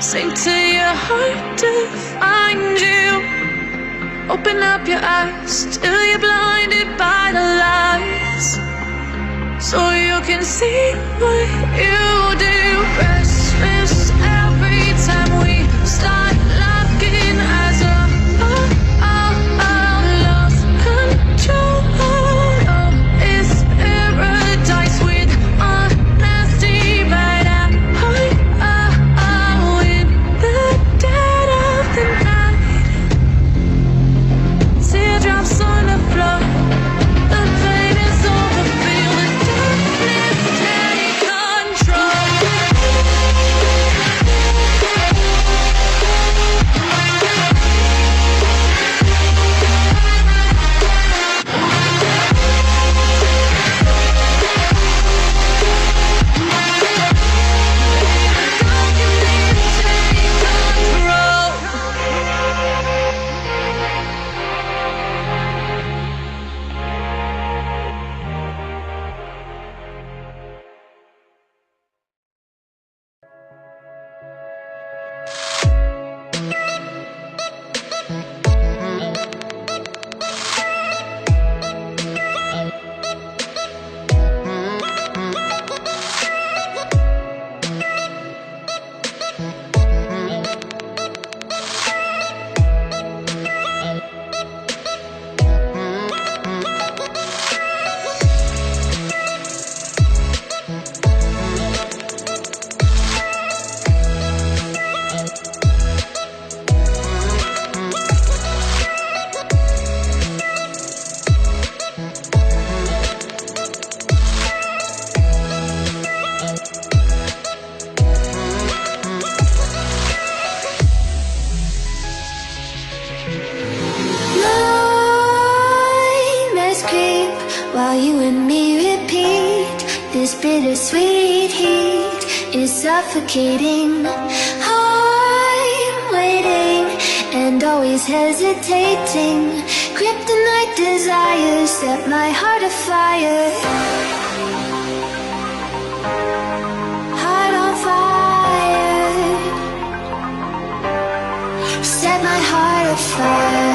Sink to your heart to find you. Open up your eyes till you're blinded by the lies, so you can see what you do. Restless every time we start locking as a lost control. Oh, it's paradise with honesty, but in the dead of the night. Teardrops on the floor. The pain is over. Feel the darkness take control. While you and me repeat, this bittersweet heat is suffocating. I'm waiting and always hesitating. Kryptonite desires set my heart afire. Heart on fire. Set my heart afire.